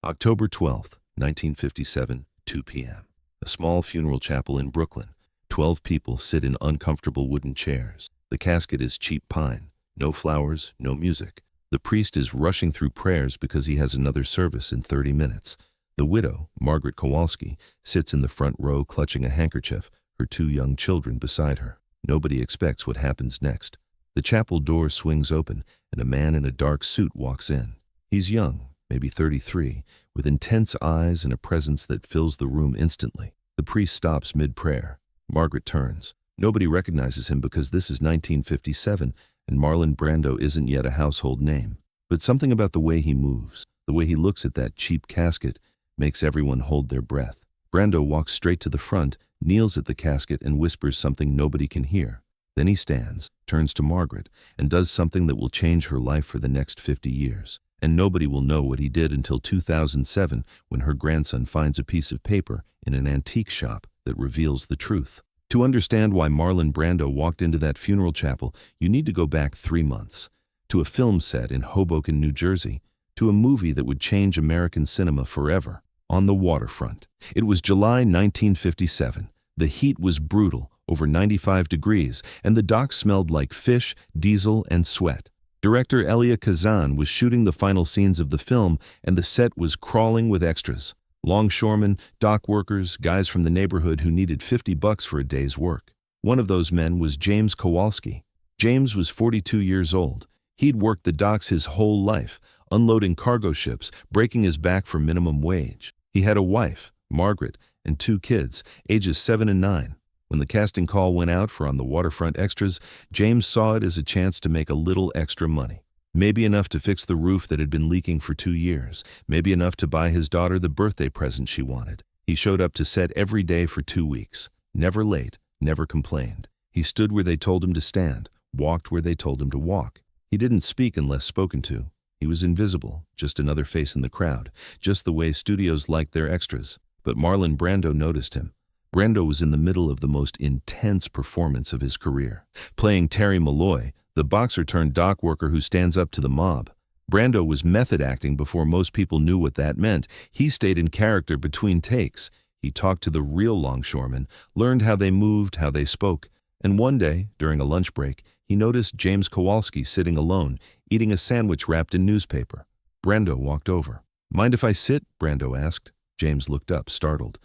October 12th, 1957, 2 p.m. A small funeral chapel in Brooklyn. 12 people sit in uncomfortable wooden chairs. The casket is cheap pine. No flowers, no music. The priest is rushing through prayers because he has another service in 30 minutes. The widow, Margaret Kowalski, sits in the front row clutching a handkerchief, her 2 young children beside her. Nobody expects what happens next. The chapel door swings open, and a man in a dark suit walks in. He's young, maybe 33, with intense eyes and a presence that fills the room instantly. The priest stops mid-prayer. Margaret turns. Nobody recognizes him because this is 1957, and Marlon Brando isn't yet a household name. But something about the way he moves, the way he looks at that cheap casket, makes everyone hold their breath. Brando walks straight to the front, kneels at the casket, and whispers something nobody can hear. Then he stands, turns to Margaret, and does something that will change her life for the next 50 years. And nobody will know what he did until 2007, when her grandson finds a piece of paper in an antique shop that reveals the truth. To understand why Marlon Brando walked into that funeral chapel, you need to go back 3 months, to a film set in Hoboken, New Jersey, to a movie that would change American cinema forever, On the Waterfront. It was July 1957. The heat was brutal, over 95 degrees, and the docks smelled like fish, diesel, and sweat. Director Elia Kazan was shooting the final scenes of the film, and the set was crawling with extras. Longshoremen, dock workers, guys from the neighborhood who needed $50 for a day's work. One of those men was James Kowalski. James was 42 years old. He'd worked the docks his whole life, unloading cargo ships, breaking his back for minimum wage. He had a wife, Margaret, and 2 kids, ages 7 and 9. When the casting call went out for On the Waterfront extras, James saw it as a chance to make a little extra money. Maybe enough to fix the roof that had been leaking for 2 years. Maybe enough to buy his daughter the birthday present she wanted. He showed up to set every day for 2 weeks. Never late, never complained. He stood where they told him to stand, walked where they told him to walk. He didn't speak unless spoken to. He was invisible, just another face in the crowd, just the way studios liked their extras. But Marlon Brando noticed him. Brando was in the middle of the most intense performance of his career, playing Terry Malloy, the boxer-turned-dock worker who stands up to the mob. Brando was method acting before most people knew what that meant. He stayed in character between takes. He talked to the real longshoremen, learned how they moved, how they spoke. And one day, during a lunch break, he noticed James Kowalski sitting alone, eating a sandwich wrapped in newspaper. Brando walked over. "Mind if I sit?" Brando asked. James looked up, startled.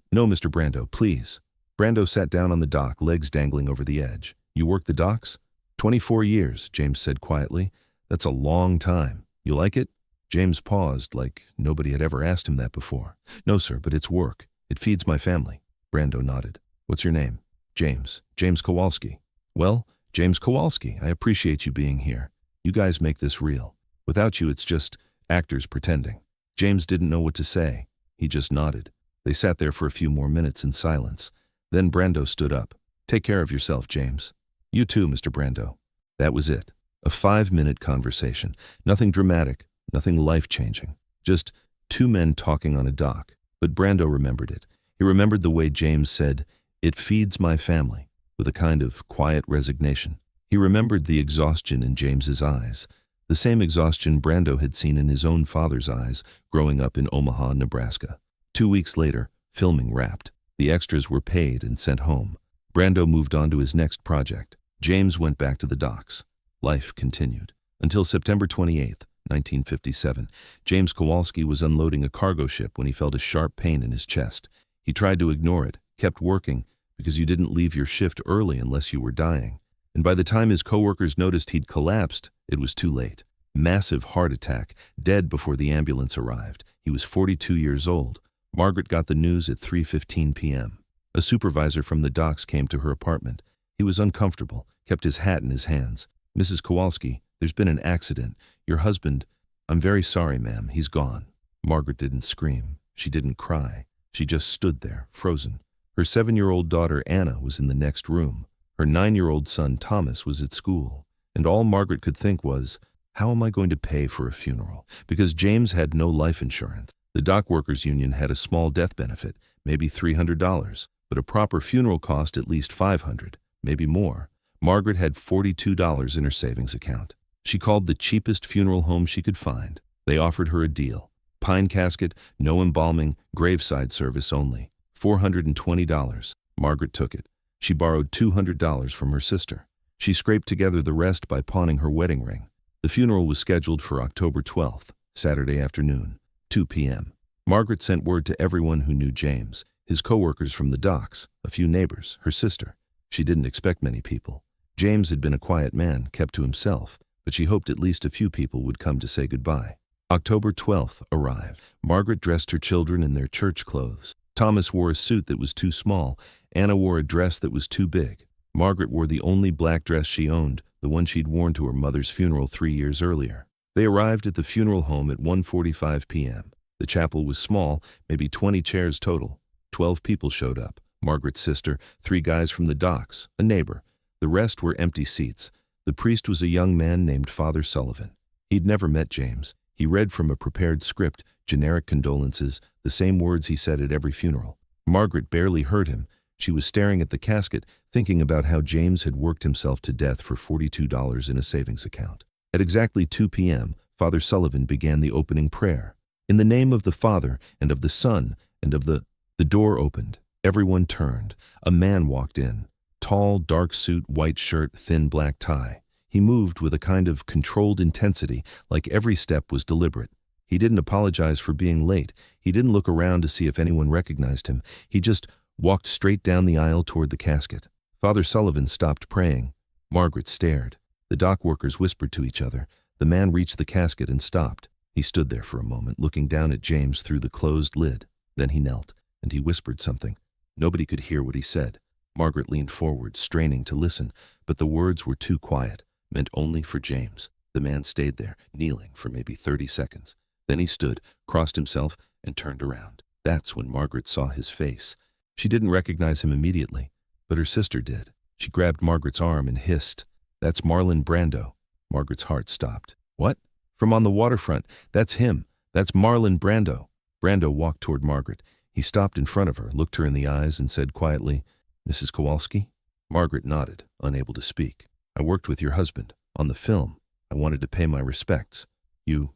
No, Mr. Brando, please." Brando sat down on the dock, legs dangling over the edge. "You work the docks?" 24 years, James said quietly. "That's a long time. You like it?" James paused, like nobody had ever asked him that before. "No, sir, but it's work. It feeds my family." Brando nodded. "What's your name?" "James. James Kowalski." "Well, James Kowalski, I appreciate you being here. You guys make this real. Without you, it's just actors pretending." James didn't know what to say. He just nodded. They sat there for a few more minutes in silence. Then Brando stood up. "Take care of yourself, James." "You too, Mr. Brando." That was it. A 5-minute conversation. Nothing dramatic, nothing life-changing. Just 2 men talking on a dock. But Brando remembered it. He remembered the way James said, "It feeds my family," with a kind of quiet resignation. He remembered the exhaustion in James's eyes, the same exhaustion Brando had seen in his own father's eyes growing up in Omaha, Nebraska. 2 weeks later, filming wrapped. The extras were paid and sent home. Brando moved on to his next project. James went back to the docks. Life continued. Until September 28th, 1957, James Kowalski was unloading a cargo ship when he felt a sharp pain in his chest. He tried to ignore it, kept working, because you didn't leave your shift early unless you were dying. And by the time his coworkers noticed he'd collapsed, it was too late. Massive heart attack, dead before the ambulance arrived. He was 42 years old. Margaret got the news at 3:15 p.m. A supervisor from the docks came to her apartment. He was uncomfortable, kept his hat in his hands. "Mrs. Kowalski, there's been an accident. Your husband—" "I'm very sorry, ma'am. He's gone." Margaret didn't scream. She didn't cry. She just stood there, frozen. Her 7-year-old daughter, Anna, was in the next room. Her 9-year-old son, Thomas, was at school. And all Margaret could think was, how am I going to pay for a funeral? Because James had no life insurance. The dock workers union had a small death benefit, maybe $300, but a proper funeral cost at least $500, maybe more. Margaret had $42 in her savings account. She called the cheapest funeral home she could find. They offered her a deal. Pine casket, no embalming, graveside service only. $420. Margaret took it. She borrowed $200 from her sister. She scraped together the rest by pawning her wedding ring. The funeral was scheduled for October 12th, Saturday afternoon, 2 p.m. Margaret sent word to everyone who knew James, his co-workers from the docks, a few neighbors, her sister. She didn't expect many people. James had been a quiet man, kept to himself, but she hoped at least a few people would come to say goodbye. October 12th arrived. Margaret dressed her children in their church clothes. Thomas wore a suit that was too small. Anna wore a dress that was too big. Margaret wore the only black dress she owned, the one she'd worn to her mother's funeral 3 years earlier. They arrived at the funeral home at 1:45 p.m. The chapel was small, maybe 20 chairs total. 12 people showed up. Margaret's sister, 3 guys from the docks, a neighbor. The rest were empty seats. The priest was a young man named Father Sullivan. He'd never met James. He read from a prepared script, generic condolences, the same words he said at every funeral. Margaret barely heard him. She was staring at the casket, thinking about how James had worked himself to death for $42 in a savings account. At exactly 2 p.m., Father Sullivan began the opening prayer. In the name of the Father, and of the Son, and of the door opened. Everyone turned. A man walked in. Tall, dark suit, white shirt, thin black tie. He moved with a kind of controlled intensity, like every step was deliberate. He didn't apologize for being late. He didn't look around to see if anyone recognized him. He just walked straight down the aisle toward the casket. Father Sullivan stopped praying. Margaret stared. The dock workers whispered to each other. The man reached the casket and stopped. He stood there for a moment, looking down at James through the closed lid. Then he knelt, and he whispered something. Nobody could hear what he said. Margaret leaned forward, straining to listen, but the words were too quiet, meant only for James. The man stayed there, kneeling for maybe 30 seconds. Then he stood, crossed himself, and turned around. That's when Margaret saw his face. She didn't recognize him immediately, but her sister did. She grabbed Margaret's arm and hissed, "That's Marlon Brando." Margaret's heart stopped. "What?" "From On the Waterfront. That's him. That's Marlon Brando." Brando walked toward Margaret. He stopped in front of her, looked her in the eyes, and said quietly, "Mrs. Kowalski?" Margaret nodded, unable to speak. "I worked with your husband on the film. I wanted to pay my respects. You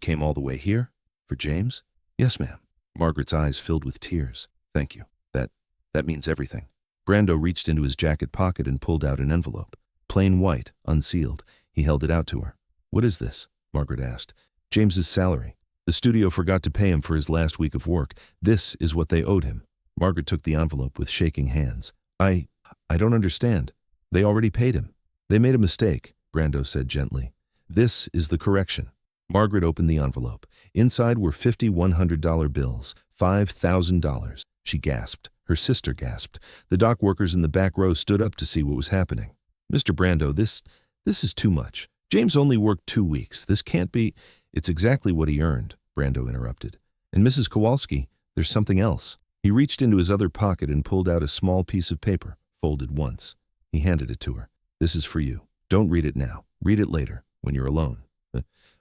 came all the way here? For James?" "Yes, ma'am." Margaret's eyes filled with tears. "Thank you. That means everything." Brando reached into his jacket pocket and pulled out an envelope. Plain white, unsealed. He held it out to her. "What is this?" Margaret asked. "James's salary. The studio forgot to pay him for his last week of work. This is what they owed him." Margaret took the envelope with shaking hands. I don't understand. They already paid him." "They made a mistake," Brando said gently. "This is the correction." Margaret opened the envelope. Inside were 50 $100 bills, $5,000. She gasped. Her sister gasped. The dock workers in the back row stood up to see what was happening. "Mr. Brando, this is too much. James only worked 2 weeks. This can't be—" "It's exactly what he earned," Brando interrupted. "And Mrs. Kowalski, there's something else." He reached into his other pocket and pulled out a small piece of paper, folded once. He handed it to her. "This is for you. Don't read it now. Read it later, when you're alone."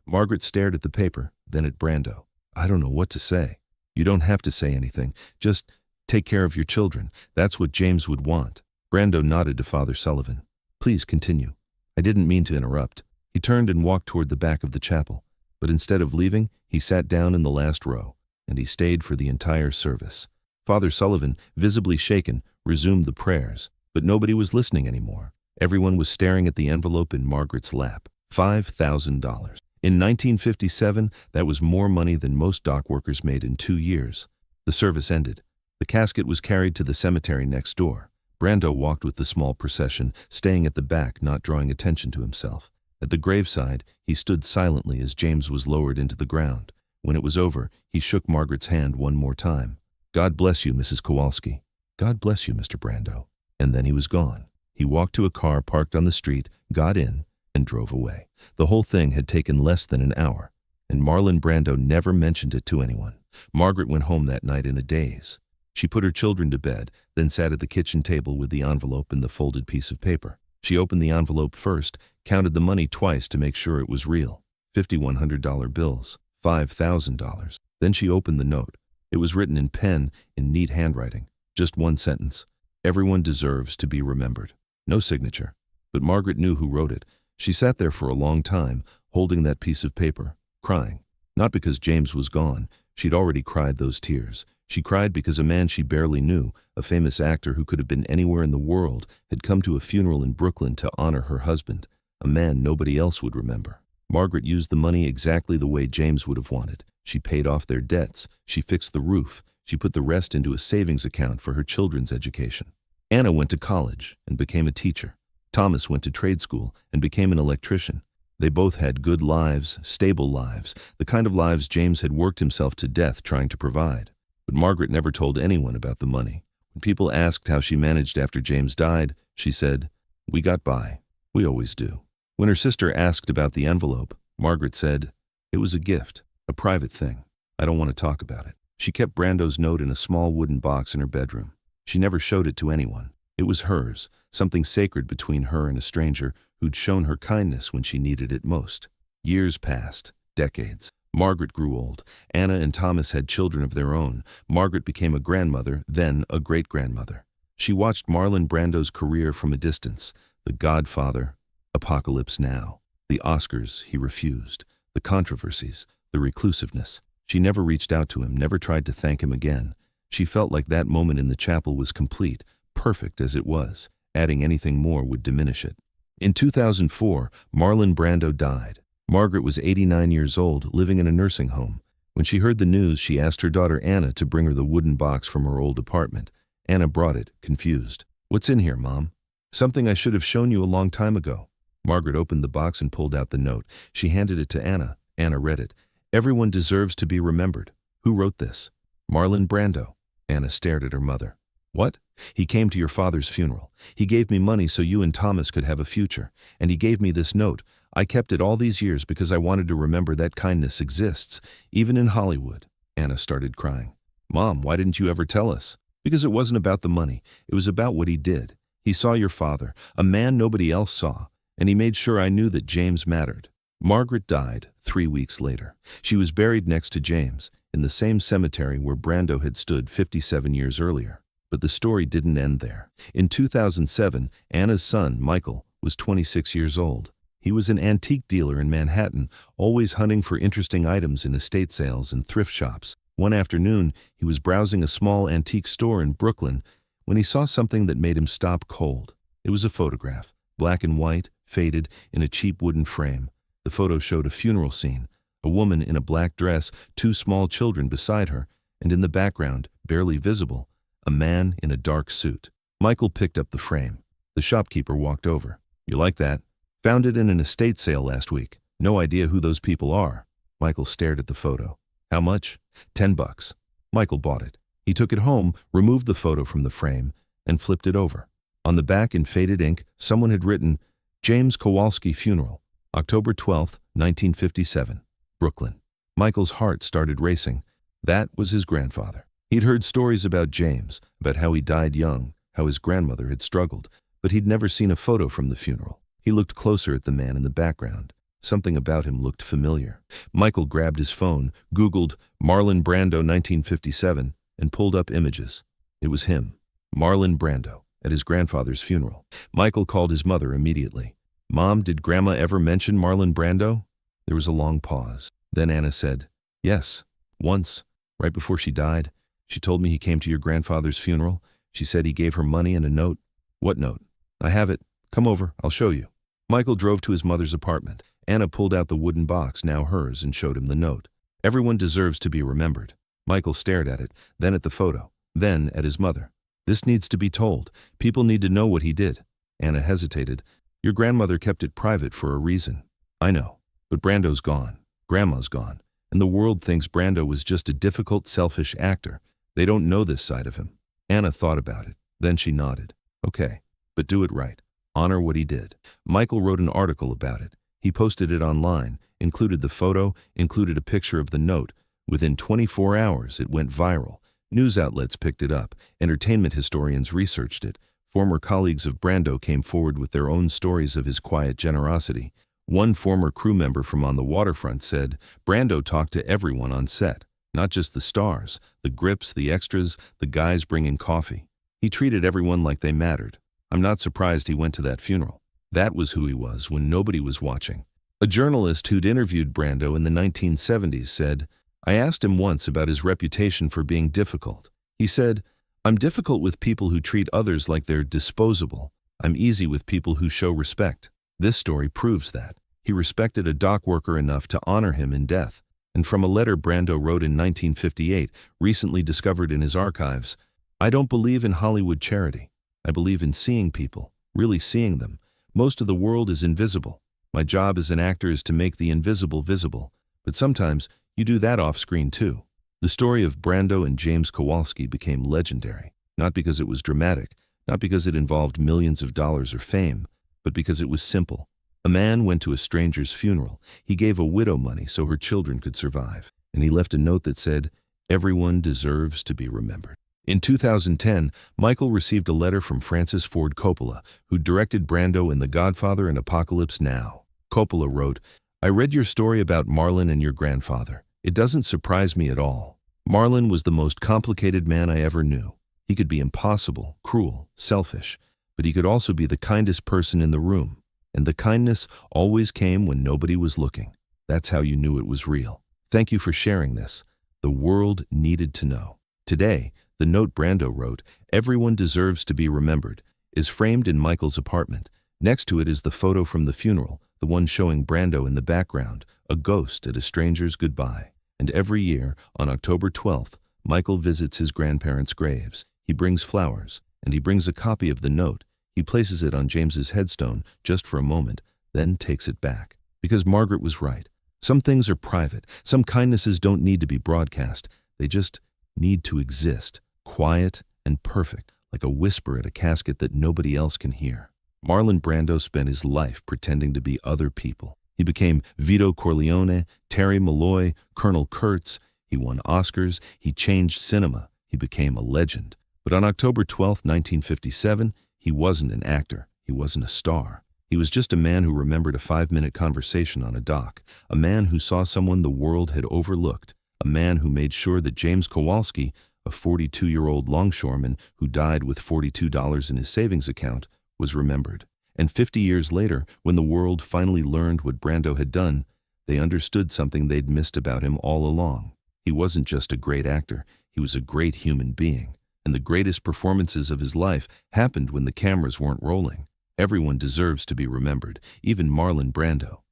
Margaret stared at the paper, then at Brando. "I don't know what to say." "You don't have to say anything. Just take care of your children. That's what James would want." Brando nodded to Father Sullivan. "Please continue." "I didn't mean to interrupt." He turned and walked toward the back of the chapel. But instead of leaving, he sat down in the last row, and he stayed for the entire service. Father Sullivan, visibly shaken, resumed the prayers, but nobody was listening anymore. Everyone was staring at the envelope in Margaret's lap. $5,000. In 1957, that was more money than most dock workers made in 2 years. The service ended. The casket was carried to the cemetery next door. Brando walked with the small procession, staying at the back, not drawing attention to himself. At the graveside, he stood silently as James was lowered into the ground. When it was over, he shook Margaret's hand one more time. "God bless you, Mrs. Kowalski." "God bless you, Mr. Brando." And then he was gone. He walked to a car parked on the street, got in, and drove away. The whole thing had taken less than an hour, and Marlon Brando never mentioned it to anyone. Margaret went home that night in a daze. She put her children to bed, then sat at the kitchen table with the envelope and the folded piece of paper. She opened the envelope first, counted the money twice to make sure it was real. 50 $100 bills, $5,000. Then she opened the note. It was written in pen, in neat handwriting. Just one sentence. "Everyone deserves to be remembered." No signature. But Margaret knew who wrote it. She sat there for a long time, holding that piece of paper, crying. Not because James was gone. She'd already cried those tears. She cried because a man she barely knew, a famous actor who could have been anywhere in the world, had come to a funeral in Brooklyn to honor her husband, a man nobody else would remember. Margaret used the money exactly the way James would have wanted. She paid off their debts. She fixed the roof. She put the rest into a savings account for her children's education. Anna went to college and became a teacher. Thomas went to trade school and became an electrician. They both had good lives, stable lives, the kind of lives James had worked himself to death trying to provide. But Margaret never told anyone about the money. When people asked how she managed after James died, she said, "We got by. We always do." When her sister asked about the envelope, Margaret said, "It was a gift, a private thing. I don't want to talk about it." She kept Brando's note in a small wooden box in her bedroom. She never showed it to anyone. It was hers, something sacred between her and a stranger who'd shown her kindness when she needed it most. Years passed, decades. Margaret grew old. Anna and Thomas had children of their own. Margaret became a grandmother, then a great-grandmother. She watched Marlon Brando's career from a distance. The Godfather, Apocalypse Now. The Oscars he refused. The controversies, the reclusiveness. She never reached out to him, never tried to thank him again. She felt like that moment in the chapel was complete, perfect as it was. Adding anything more would diminish it. In 2004, Marlon Brando died. Margaret was 89 years old, living in a nursing home. When she heard the news, she asked her daughter Anna to bring her the wooden box from her old apartment. Anna brought it, confused. "What's in here, Mom?" "Something I should have shown you a long time ago." Margaret opened the box and pulled out the note. She handed it to Anna. Anna read it. "Everyone deserves to be remembered." "Who wrote this?" "Marlon Brando." Anna stared at her mother. "What?" "He came to your father's funeral. He gave me money so you and Thomas could have a future. And he gave me this note. I kept it all these years because I wanted to remember that kindness exists, even in Hollywood." Anna started crying. "Mom, why didn't you ever tell us?" "Because it wasn't about the money. It was about what he did. He saw your father, a man nobody else saw, and he made sure I knew that James mattered." Margaret died 3 weeks later. She was buried next to James, in the same cemetery where Brando had stood 57 years earlier. But the story didn't end there. In 2007, Anna's son, Michael, was 26 years old. He was an antique dealer in Manhattan, always hunting for interesting items in estate sales and thrift shops. One afternoon, he was browsing a small antique store in Brooklyn when he saw something that made him stop cold. It was a photograph, black and white, faded, in a cheap wooden frame. The photo showed a funeral scene, a woman in a black dress, 2 small children beside her, and in the background, barely visible, a man in a dark suit. Michael picked up the frame. The shopkeeper walked over. "You like that?" "Found it in an estate sale last week. No idea who those people are." Michael stared at the photo. "How much?" $10. Michael bought it. He took it home, removed the photo from the frame, and flipped it over. On the back in faded ink, someone had written, "James Kowalski Funeral, October 12, 1957, Brooklyn." Michael's heart started racing. That was his grandfather. He'd heard stories about James, about how he died young, how his grandmother had struggled, but he'd never seen a photo from the funeral. He looked closer at the man in the background. Something about him looked familiar. Michael grabbed his phone, Googled Marlon Brando 1957, and pulled up images. It was him, Marlon Brando, at his grandfather's funeral. Michael called his mother immediately. "Mom, did Grandma ever mention Marlon Brando?" There was a long pause. Then Anna said, "Yes, once, right before she died. She told me he came to your grandfather's funeral. She said he gave her money and a note." "What note?" "I have it. Come over, I'll show you." Michael drove to his mother's apartment. Anna pulled out the wooden box, now hers, and showed him the note. "Everyone deserves to be remembered." Michael stared at it, then at the photo, then at his mother. "This needs to be told. People need to know what he did." Anna hesitated. "Your grandmother kept it private for a reason." "I know, but Brando's gone. Grandma's gone. And the world thinks Brando was just a difficult, selfish actor. They don't know this side of him." Anna thought about it. Then she nodded. "Okay, but do it right. Honor what he did." Michael wrote an article about it. He posted it online, included the photo, included a picture of the note. Within 24 hours, it went viral. News outlets picked it up. Entertainment historians researched it. Former colleagues of Brando came forward with their own stories of his quiet generosity. One former crew member from On the Waterfront said, "Brando talked to everyone on set, not just the stars, the grips, the extras, the guys bringing coffee. He treated everyone like they mattered. I'm not surprised he went to that funeral. That was who he was when nobody was watching. A journalist who'd interviewed Brando in the 1970s said, "I asked him once about his reputation for being difficult. He said, 'I'm difficult with people who treat others like they're disposable. I'm easy with people who show respect.'" This story proves that. He respected a dock worker enough to honor him in death. And from a letter Brando wrote in 1958, recently discovered in his archives, "I don't believe in Hollywood charity. I believe in seeing people, really seeing them. Most of the world is invisible. My job as an actor is to make the invisible visible, but sometimes you do that off-screen too." The story of Brando and James Kowalski became legendary, not because it was dramatic, not because it involved millions of dollars or fame, but because it was simple. A man went to a stranger's funeral. He gave a widow money so her children could survive, and he left a note that said, "Everyone deserves to be remembered." In 2010, Michael received a letter from Francis Ford Coppola, who directed Brando in The Godfather and Apocalypse Now. Coppola wrote, "I read your story about Marlon and your grandfather. It doesn't surprise me at all. Marlon was the most complicated man I ever knew. He could be impossible, cruel, selfish, but he could also be the kindest person in the room. And the kindness always came when nobody was looking. That's how you knew it was real. Thank you for sharing this. The world needed to know." Today, the note Brando wrote, "Everyone deserves to be remembered," is framed in Michael's apartment. Next to it is the photo from the funeral, the one showing Brando in the background, a ghost at a stranger's goodbye. And every year, on October 12th, Michael visits his grandparents' graves. He brings flowers, and he brings a copy of the note. He places it on James's headstone just for a moment, then takes it back. Because Margaret was right. Some things are private. Some kindnesses don't need to be broadcast. They just need to exist, quiet and perfect, like a whisper at a casket that nobody else can hear. Marlon Brando spent his life pretending to be other people. He became Vito Corleone, Terry Malloy, Colonel Kurtz. He won Oscars. He changed cinema. He became a legend. But on October 12, 1957, he wasn't an actor. He wasn't a star. He was just a man who remembered a 5-minute conversation on a dock, a man who saw someone the world had overlooked, a man who made sure that James Kowalski, a 42-year-old longshoreman who died with $42 in his savings account, was remembered. And 50 years later, when the world finally learned what Brando had done, they understood something they'd missed about him all along. He wasn't just a great actor, he was a great human being. And the greatest performances of his life happened when the cameras weren't rolling. Everyone deserves to be remembered, even Marlon Brando.